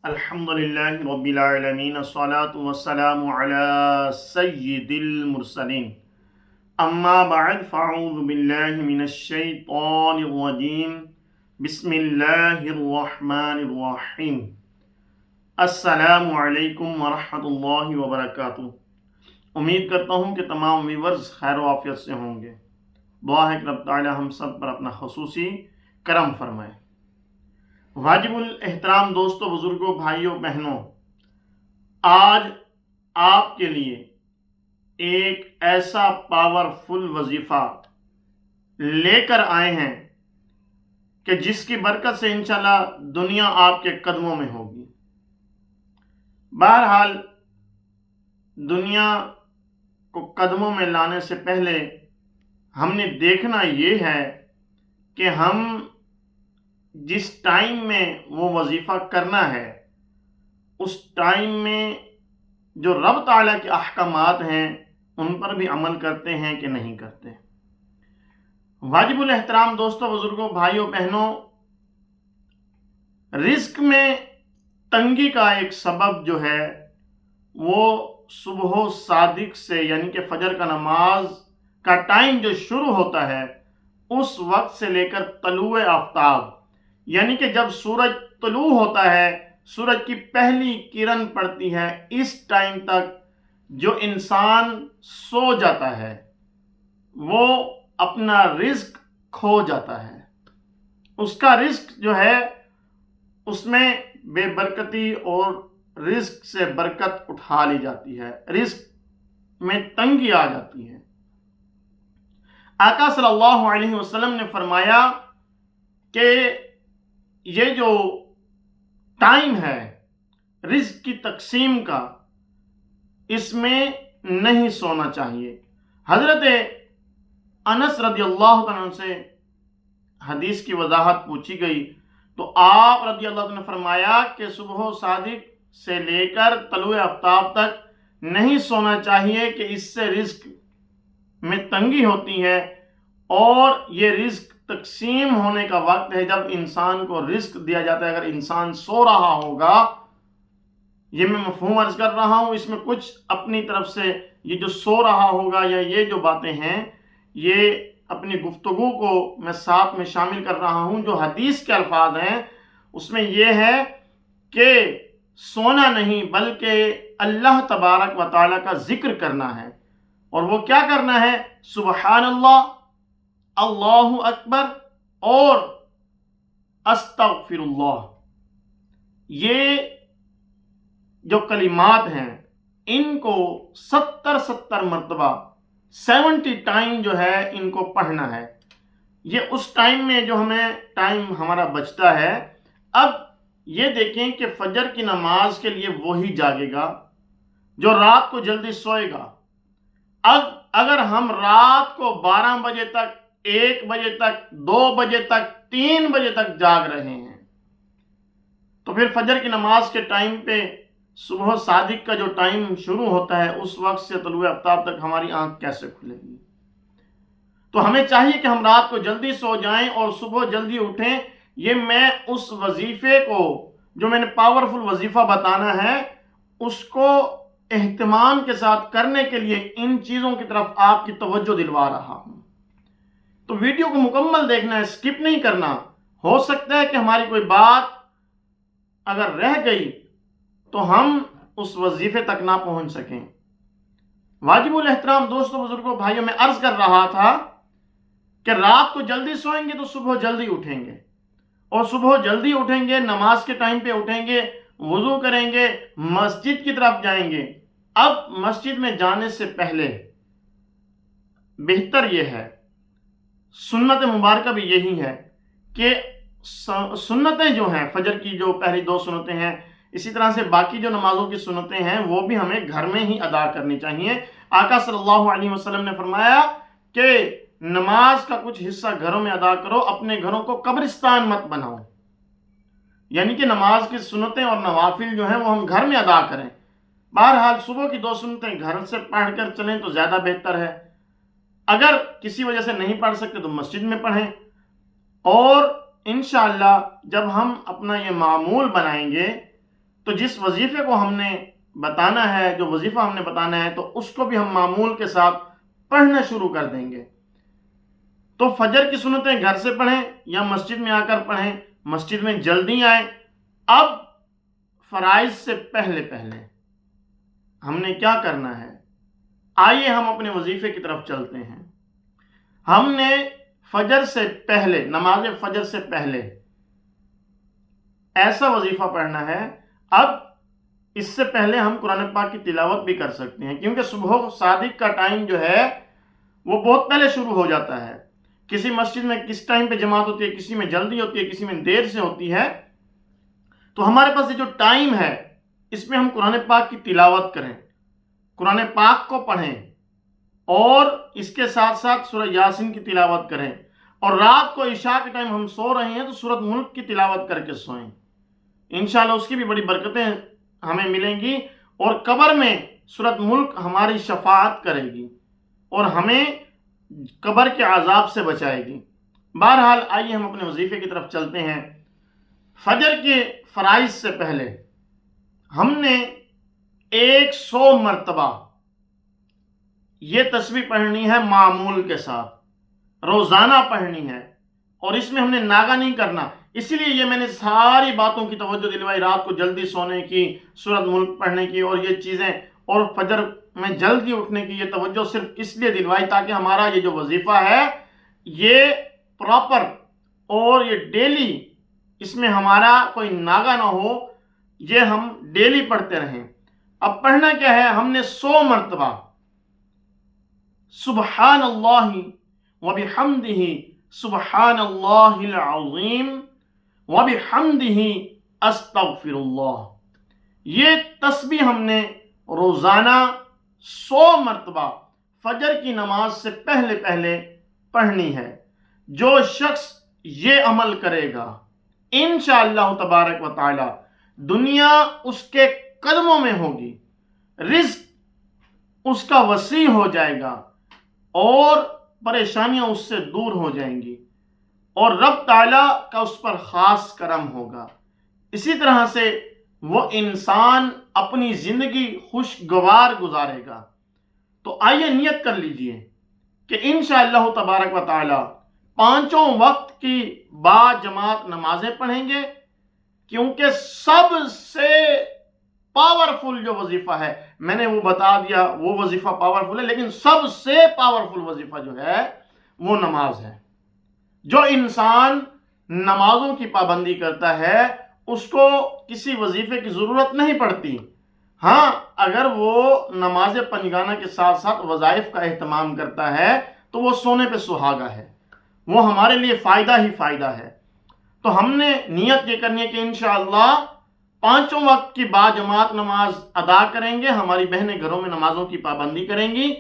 الحمدللہ رب العالمین الصلاة والسلام علی سید المرسلین اما بعد فاعوذ باللہ من الشیطان الرجیم بسم اللہ الرحمن الرحیم السلام علیکم ورحمۃ اللہ وبرکاتہ۔ امید کرتا ہوں کہ تمام ویورز خیر و عافیت سے ہوں گے۔ دعا ہے کہ رب تعالی ہم سب پر اپنا خصوصی کرم فرمائے۔ واجب الاحترام دوستوں، بزرگوں، بھائیوں، بہنوں، آج آپ کے لیے ایک ایسا پاورفل وظیفہ لے کر آئے ہیں کہ جس کی برکت سے انشاءاللہ دنیا آپ کے قدموں میں ہوگی۔ بہرحال دنیا کو قدموں میں لانے سے پہلے ہم نے دیکھنا یہ ہے کہ ہم جس ٹائم میں وہ وظیفہ کرنا ہے اس ٹائم میں جو رب تعالیٰ کے احکامات ہیں ان پر بھی عمل کرتے ہیں کہ نہیں کرتے۔ واجب الاحترام دوستوں، بزرگوں، بھائیوں، بہنوں، رزق میں تنگی کا ایک سبب جو ہے وہ صبح صادق سے یعنی کہ فجر کا نماز کا ٹائم جو شروع ہوتا ہے اس وقت سے لے کر طلوع آفتاب یعنی کہ جب سورج طلوع ہوتا ہے، سورج کی پہلی کرن پڑتی ہے، اس ٹائم تک جو انسان سو جاتا ہے وہ اپنا رزق کھو جاتا ہے۔ اس کا رزق جو ہے اس میں بے برکتی اور رزق سے برکت اٹھا لی جاتی ہے، رزق میں تنگی آ جاتی ہے۔ آقا صلی اللہ علیہ وسلم نے فرمایا کہ یہ جو ٹائم ہے رزق کی تقسیم کا، اس میں نہیں سونا چاہیے۔ حضرت انس رضی اللہ عنہ سے حدیث کی وضاحت پوچھی گئی تو آپ رضی اللہ عنہ نے فرمایا کہ صبح صادق سے لے کر طلوع آفتاب تک نہیں سونا چاہیے کہ اس سے رزق میں تنگی ہوتی ہے، اور یہ رزق تقسیم ہونے کا وقت ہے جب انسان کو رزق دیا جاتا ہے۔ اگر انسان سو رہا ہوگا، یہ میں مفہوم عرض کر رہا ہوں، اس میں کچھ اپنی طرف سے یہ جو سو رہا ہوگا یا یہ جو باتیں ہیں یہ اپنی گفتگو کو میں ساتھ میں شامل کر رہا ہوں۔ جو حدیث کے الفاظ ہیں اس میں یہ ہے کہ سونا نہیں بلکہ اللہ تبارک و تعالیٰ کا ذکر کرنا ہے، اور وہ کیا کرنا ہے؟ سبحان اللہ، اللہ اکبر اور استغفر اللہ۔ یہ جو کلمات ہیں ان کو 70 مرتبہ 70 ٹائم جو ہے ان کو پڑھنا ہے۔ یہ اس ٹائم میں جو ہمیں ٹائم ہمارا بچتا ہے۔ اب یہ دیکھیں کہ فجر کی نماز کے لیے وہی جاگے گا جو رات کو جلدی سوئے گا۔ اب اگر ہم رات کو 12 بجے تک، 1 بجے تک، 2 بجے تک، 3 بجے تک جاگ رہے ہیں تو پھر فجر کی نماز کے ٹائم پہ صبح صادق کا جو ٹائم شروع ہوتا ہے اس وقت سے طلوع آفتاب تک ہماری آنکھ کیسے کھلے گی؟ تو ہمیں چاہیے کہ ہم رات کو جلدی سو جائیں اور صبح جلدی اٹھیں۔ یہ میں اس وظیفے کو جو میں نے پاورفل وظیفہ بتانا ہے اس کو اہتمام کے ساتھ کرنے کے لیے ان چیزوں کی طرف آپ کی توجہ دلوا رہا ہوں۔ تو ویڈیو کو مکمل دیکھنا ہے، سکپ نہیں کرنا۔ ہو سکتا ہے کہ ہماری کوئی بات اگر رہ گئی تو ہم اس وظیفے تک نہ پہنچ سکیں۔ واجب الاحترام دوستوں، بزرگوں، بھائیوں، میں عرض کر رہا تھا کہ رات کو جلدی سوئیں گے تو صبح جلدی اٹھیں گے، اور صبح جلدی اٹھیں گے، نماز کے ٹائم پہ اٹھیں گے، وضو کریں گے، مسجد کی طرف جائیں گے۔ اب مسجد میں جانے سے پہلے بہتر یہ ہے، سنت مبارکہ بھی یہی ہے کہ سنتیں جو ہیں فجر کی جو پہلی 2 سنتیں ہیں، اسی طرح سے باقی جو نمازوں کی سنتیں ہیں وہ بھی ہمیں گھر میں ہی ادا کرنی چاہیے۔ آقا صلی اللہ علیہ وسلم نے فرمایا کہ نماز کا کچھ حصہ گھروں میں ادا کرو، اپنے گھروں کو قبرستان مت بناؤ، یعنی کہ نماز کی سنتیں اور نوافل جو ہیں وہ ہم گھر میں ادا کریں۔ بہرحال صبح کی 2 سنتیں گھر سے پڑھ کر چلیں تو زیادہ بہتر ہے۔ اگر کسی وجہ سے نہیں پڑھ سکتے تو مسجد میں پڑھیں، اور انشاءاللہ جب ہم اپنا یہ معمول بنائیں گے تو جس وظیفے کو ہم نے بتانا ہے، جو وظیفہ ہم نے بتانا ہے، تو اس کو بھی ہم معمول کے ساتھ پڑھنا شروع کر دیں گے۔ تو فجر کی سنتیں گھر سے پڑھیں یا مسجد میں آ کر پڑھیں، مسجد میں جلدی آئیں۔ اب فرائض سے پہلے ہم نے کیا کرنا ہے؟ آئیے ہم اپنے وظیفے کی طرف چلتے ہیں۔ ہم نے فجر سے پہلے، نماز فجر سے پہلے ایسا وظیفہ پڑھنا ہے۔ اب اس سے پہلے ہم قرآن پاک کی تلاوت بھی کر سکتے ہیں، کیونکہ صبح صادق کا ٹائم جو ہے وہ بہت پہلے شروع ہو جاتا ہے۔ کسی مسجد میں کس ٹائم پہ جماعت ہوتی ہے، کسی میں جلدی ہوتی ہے، کسی میں دیر سے ہوتی ہے۔ تو ہمارے پاس یہ جو ٹائم ہے، اس میں ہم قرآن پاک کی تلاوت کریں، قرآن پاک کو پڑھیں، اور اس کے ساتھ ساتھ سورہ یاسین کی تلاوت کریں، اور رات کو عشاء کے ٹائم ہم سو رہے ہیں تو سورۃ ملک کی تلاوت کر کے سوئیں۔ انشاءاللہ اس کی بھی بڑی برکتیں ہمیں ملیں گی، اور قبر میں سورۃ ملک ہماری شفاعت کرے گی اور ہمیں قبر کے عذاب سے بچائے گی۔ بہرحال آئیے ہم اپنے وظیفے کی طرف چلتے ہیں۔ فجر کے فرائض سے پہلے ہم نے 100 مرتبہ یہ تسبیح پڑھنی ہے، معمول کے ساتھ روزانہ پڑھنی ہے، اور اس میں ہم نے ناغہ نہیں کرنا۔ اسی لیے یہ میں نے ساری باتوں کی توجہ دلوائی، رات کو جلدی سونے کی، سورۃ ملک پڑھنے کی اور یہ چیزیں، اور فجر میں جلدی اٹھنے کی یہ توجہ صرف اس لیے دلوائی تاکہ ہمارا یہ جو وظیفہ ہے یہ پراپر اور یہ ڈیلی، اس میں ہمارا کوئی ناغہ نہ ہو، یہ ہم ڈیلی پڑھتے رہیں۔ اب پڑھنا کیا ہے؟ ہم نے 100 مرتبہ سبحان اللہ وبحمدہ سبحان اللہ العظیم وبحمدہ استغفر اللہ، یہ تسبیح ہم نے روزانہ 100 مرتبہ فجر کی نماز سے پہلے پڑھنی ہے۔ جو شخص یہ عمل کرے گا انشاءاللہ تبارک و تعالی دنیا اس کے قدموں میں ہوگی، رزق اس کا وسیع ہو جائے گا، اور پریشانیاں اس سے دور ہو جائیں گی، اور رب تعالیٰ کا اس پر خاص کرم ہوگا۔ اسی طرح سے وہ انسان اپنی زندگی خوشگوار گزارے گا۔ تو آئیے نیت کر لیجئے کہ انشاءاللہ تبارک و تعالی 5 وقت کی با جماعت نمازیں پڑھیں گے، کیونکہ سب سے پاورفل جو وظیفہ ہے، میں نے وہ بتا دیا، وہ وظیفہ پاورفل ہے، لیکن سب سے پاورفل وظیفہ جو ہے وہ نماز ہے۔ جو انسان نمازوں کی پابندی کرتا ہے اس کو کسی وظیفے کی ضرورت نہیں پڑتی۔ ہاں، اگر وہ نماز پنجگانہ کے ساتھ ساتھ وظائف کا اہتمام کرتا ہے تو وہ سونے پہ سہاگا ہے، وہ ہمارے لیے فائدہ ہی فائدہ ہے۔ تو ہم نے نیت یہ کرنی ہے کہ انشاءاللہ 5 وقت کی با جماعت نماز ادا کریں گے، ہماری بہنیں گھروں میں نمازوں کی پابندی کریں گی،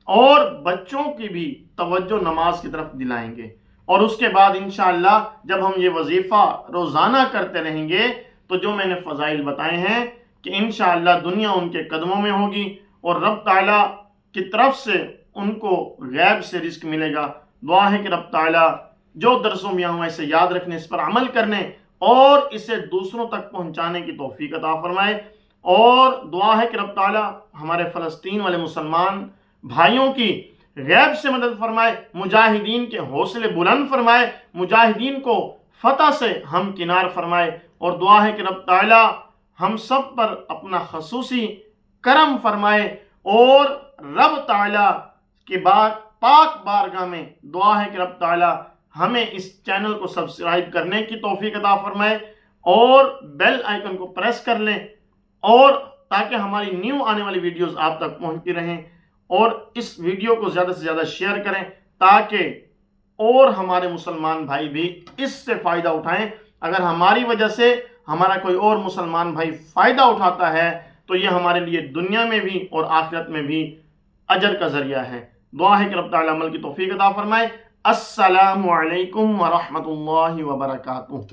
اور بچوں کی بھی توجہ نماز کی طرف دلائیں گے۔ اور اس کے بعد انشاءاللہ جب ہم یہ وظیفہ روزانہ کرتے رہیں گے تو جو میں نے فضائل بتائے ہیں کہ انشاءاللہ دنیا ان کے قدموں میں ہوگی، اور رب تعالیٰ کی طرف سے ان کو غیب سے رزق ملے گا۔ دعا ہے کہ رب تعالیٰ جو درسوں میں ہوں اسے یاد رکھنے، اس پر عمل کرنے اور اسے دوسروں تک پہنچانے کی توفیق عطا فرمائے۔ اور دعا ہے کہ رب تعالیٰ ہمارے فلسطین والے مسلمان بھائیوں کی غیب سے مدد فرمائے، مجاہدین کے حوصلے بلند فرمائے، مجاہدین کو فتح سے ہمکنار فرمائے۔ اور دعا ہے کہ رب تعالیٰ ہم سب پر اپنا خصوصی کرم فرمائے، اور رب تعالیٰ کے بعد پاک بارگاہ میں دعا ہے کہ رب تعالیٰ ہمیں اس چینل کو سبسکرائب کرنے کی توفیق عطا فرمائے، اور بیل آئیکن کو پریس کر لیں، اور تاکہ ہماری نیو آنے والی ویڈیوز آپ تک پہنچتی رہیں، اور اس ویڈیو کو زیادہ سے زیادہ شیئر کریں تاکہ اور ہمارے مسلمان بھائی بھی اس سے فائدہ اٹھائیں۔ اگر ہماری وجہ سے ہمارا کوئی اور مسلمان بھائی فائدہ اٹھاتا ہے تو یہ ہمارے لیے دنیا میں بھی اور آخرت میں بھی اجر کا ذریعہ ہے۔ دعا ہے کہ رب تعالیٰ عمل کی توفیق عطا فرمائے۔ السلام علیکم ورحمۃ اللہ وبرکاتہ۔